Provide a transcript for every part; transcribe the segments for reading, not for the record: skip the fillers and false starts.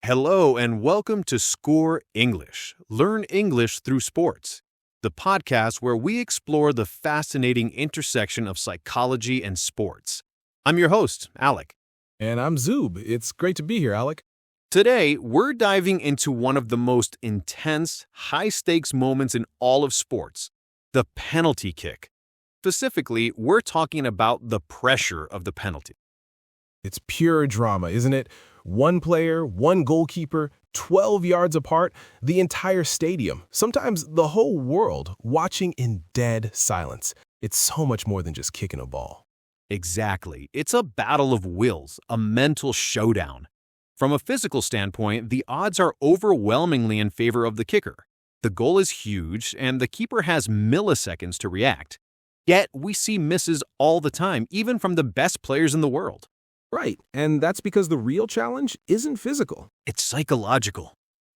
Hello and welcome to Score English. Learn English through sports, the podcast where we explore the fascinating intersection of psychology and sports. I'm your host, Alec. And I'm Zoob. It's great to be here, Alec. Today, we're diving into one of the most intense, high-stakes moments in all of sports, the penalty kick. Specifically, we're talking about the pressure of the penalty. It's pure drama, isn't it? One player, one goalkeeper, 12 yards apart, the entire stadium, sometimes the whole world, watching in dead silence. It's so much more than just kicking a ball. Exactly. It's a battle of wills, a mental showdown. From a physical standpoint, the odds are overwhelmingly in favor of the kicker. The goal is huge, and the keeper has milliseconds to react. Yet, we see misses all the time, even from the best players in the world. Right, and that's because the real challenge isn't physical. It's psychological.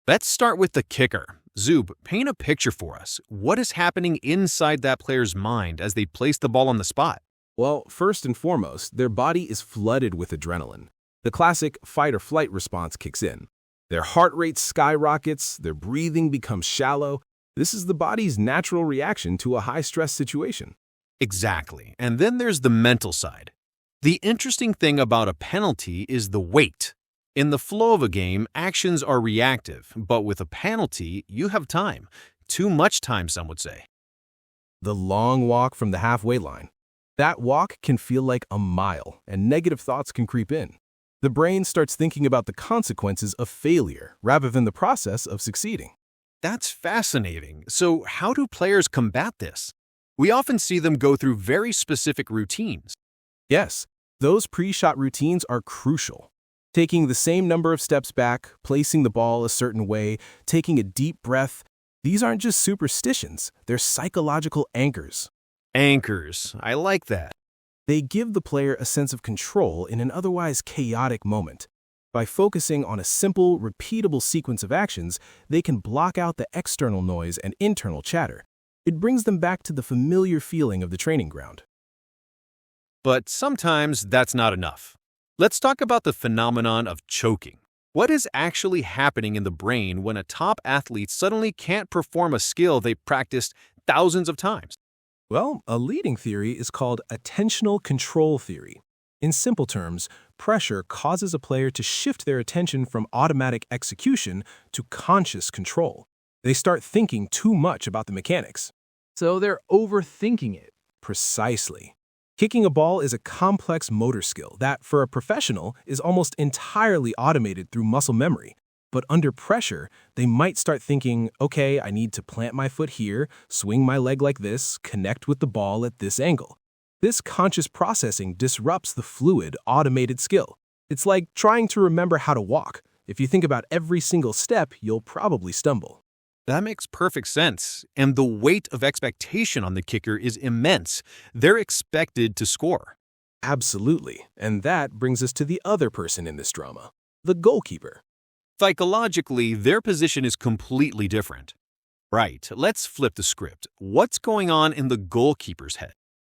Let's start with the kicker. Zoob, paint a picture for us. What is happening inside that player's mind as they place the ball on the spot? Well, first and foremost, their body is flooded with adrenaline. The classic fight-or-flight response kicks in. Their heart rate skyrockets, their breathing becomes shallow. This is the body's natural reaction to a high-stress situation. Exactly. And then there's the mental side. The interesting thing about a penalty is the weight. In the flow of a game, actions are reactive, but with a penalty, you have time. Too much time, some would say. The long walk from the halfway line. That walk can feel like a mile, and negative thoughts can creep in. The brain starts thinking about the consequences of failure rather than the process of succeeding. That's fascinating. So how do players combat this? We often see them go through very specific routines. Yes, those pre-shot routines are crucial. Taking the same number of steps back, placing the ball a certain way, taking a deep breath, these aren't just superstitions, they're psychological anchors. Anchors. I like that. They give the player a sense of control in an otherwise chaotic moment. By focusing on a simple, repeatable sequence of actions, they can block out the external noise and internal chatter. It brings them back to the familiar feeling of the training ground. But sometimes that's not enough. Let's talk about the phenomenon of choking. What is actually happening in the brain when a top athlete suddenly can't perform a skill they practiced thousands of times? Well, a leading theory is called attentional control theory. In simple terms, pressure causes a player to shift their attention from automatic execution to conscious control. They start thinking too much about the mechanics. So they're overthinking it. Precisely. Kicking a ball is a complex motor skill that, for a professional, is almost entirely automated through muscle memory. But under pressure, they might start thinking, okay, I need to plant my foot here, swing my leg like this, connect with the ball at this angle. This conscious processing disrupts the fluid, automated skill. It's like trying to remember how to walk. If you think about every single step, you'll probably stumble. That makes perfect sense. And the weight of expectation on the kicker is immense. They're expected to score. Absolutely. And that brings us to the other person in this drama, the goalkeeper. Psychologically, their position is completely different. Right, let's flip the script. What's going on in the goalkeeper's head?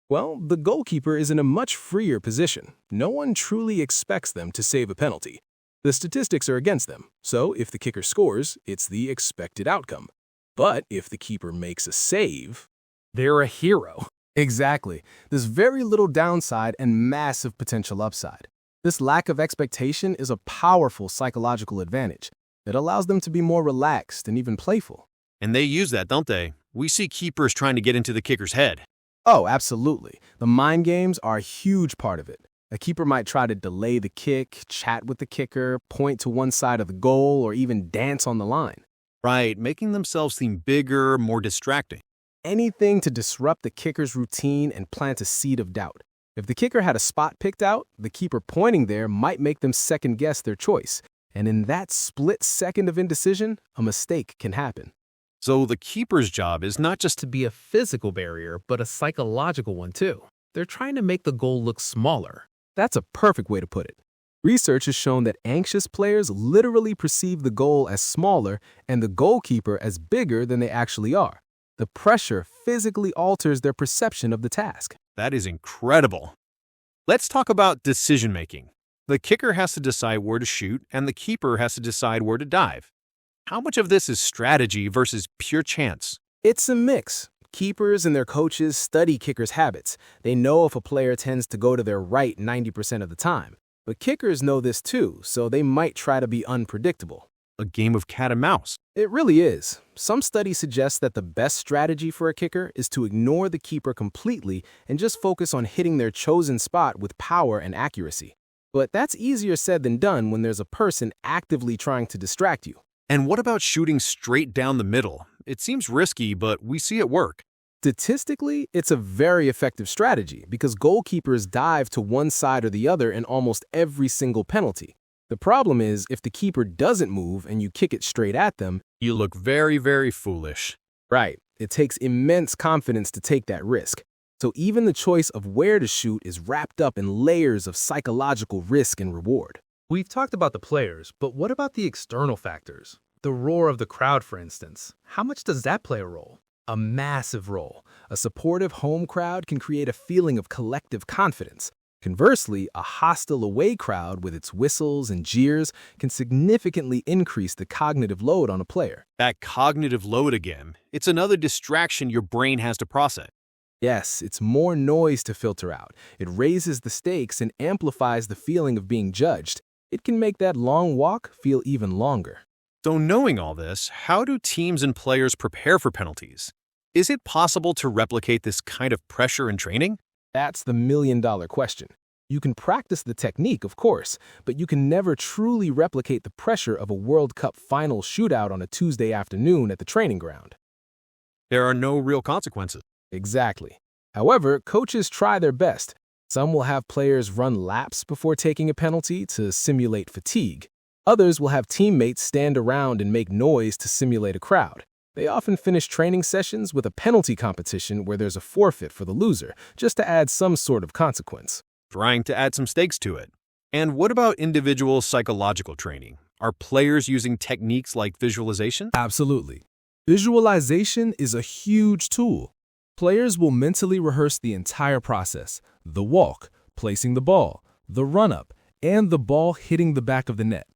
Well, the goalkeeper is in a much freer position. No one truly expects them to save a penalty. The statistics are against them, so if the kicker scores, it's the expected outcome. But if the keeper makes a save, They're a hero. Exactly. There's very little downside and massive potential upside. This lack of expectation is a powerful psychological advantage. It allows them to be more relaxed and even playful. And they use that, don't they? We see keepers trying to get into the kicker's head. Oh, absolutely. The mind games are a huge part of it. A keeper might try to delay the kick, chat with the kicker, point to one side of the goal, or even dance on the line. Right, making themselves seem bigger, more distracting. Anything to disrupt the kicker's routine and plant a seed of doubt. If the kicker had a spot picked out, the keeper pointing there might make them second-guess their choice. And in that split second of indecision, a mistake can happen. So the keeper's job is not just to be a physical barrier, but a psychological one too. They're trying to make the goal look smaller. That's a perfect way to put it. Research has shown that anxious players literally perceive the goal as smaller and the goalkeeper as bigger than they actually are. The pressure physically alters their perception of the task. That is incredible. Let's talk about decision-making. The kicker has to decide where to shoot, and the keeper has to decide where to dive. How much of this is strategy versus pure chance? It's a mix. Keepers and their coaches study kickers' habits. They know if a player tends to go to their right 90% of the time. But kickers know this too, so they might try to be unpredictable. A game of cat and mouse. It really is. Some studies suggest that the best strategy for a kicker is to ignore the keeper completely and just focus on hitting their chosen spot with power and accuracy. But that's easier said than done when there's a person actively trying to distract you. And what about shooting straight down the middle? It seems risky, but we see it work. Statistically, it's a very effective strategy because goalkeepers dive to one side or the other in almost every single penalty. The problem is, if the keeper doesn't move and you kick it straight at them, You look very, very foolish. right, it takes immense confidence to take that risk. So even the choice of where to shoot is wrapped up in layers of psychological risk and reward. We've talked about the players, but what about the external factors? The roar of the crowd, for instance. How much does that play a role? A massive role. A supportive home crowd can create a feeling of collective confidence. Conversely, a hostile away crowd with its whistles and jeers can significantly increase the cognitive load on a player. That cognitive load again. It's another distraction your brain has to process. Yes, it's more noise to filter out. It raises the stakes and amplifies the feeling of being judged. It can make that long walk feel even longer. So knowing all this, how do teams and players prepare for penalties? Is it possible to replicate this kind of pressure in training? That's the million-dollar question. You can practice the technique, of course, but you can never truly replicate the pressure of a World Cup final shootout on a Tuesday afternoon at the training ground. There are no real consequences. Exactly. However, coaches try their best. Some will have players run laps before taking a penalty to simulate fatigue. Others will have teammates stand around and make noise to simulate a crowd. They often finish training sessions with a penalty competition where there's a forfeit for the loser, just to add some sort of consequence. Trying to add some stakes to it. And what about individual psychological training? Are players using techniques like visualization? Absolutely. Visualization is a huge tool. Players will mentally rehearse the entire process: the walk, placing the ball, the run-up, and the ball hitting the back of the net.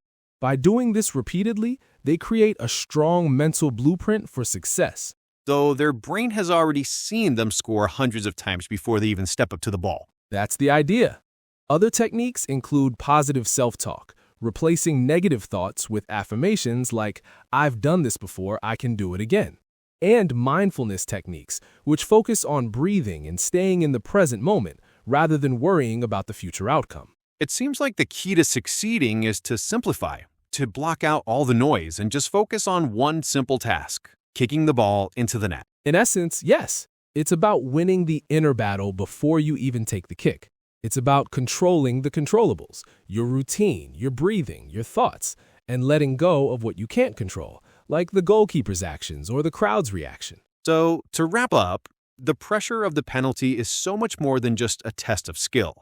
By doing this repeatedly, they create a strong mental blueprint for success. So their brain has already seen them score hundreds of times before they even step up to the ball. That's the idea. Other techniques include positive self-talk, replacing negative thoughts with affirmations like, "I've done this before, I can do it again," and mindfulness techniques, which focus on breathing and staying in the present moment rather than worrying about the future outcome. It seems like the key to succeeding is to simplify, to block out all the noise and just focus on one simple task: kicking the ball into the net. In essence, yes, it's about winning the inner battle before you even take the kick. It's about controlling the controllables, your routine, your breathing, your thoughts, and letting go of what you can't control, like the goalkeeper's actions or the crowd's reaction. So, to wrap up, the pressure of the penalty is so much more than just a test of skill.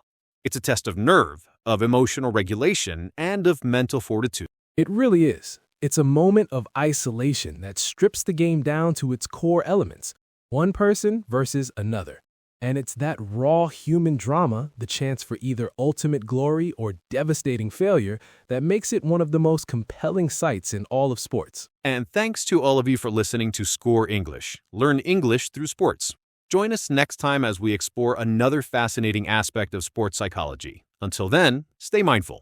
It's a test of nerve, of emotional regulation, and of mental fortitude. It really is. It's a moment of isolation that strips the game down to its core elements, one person versus another. And it's that raw human drama, the chance for either ultimate glory or devastating failure, that makes it one of the most compelling sights in all of sports. And thanks to all of you for listening to Score English. Learn English through sports. Join us next time as we explore another fascinating aspect of sports psychology. Until then, stay mindful.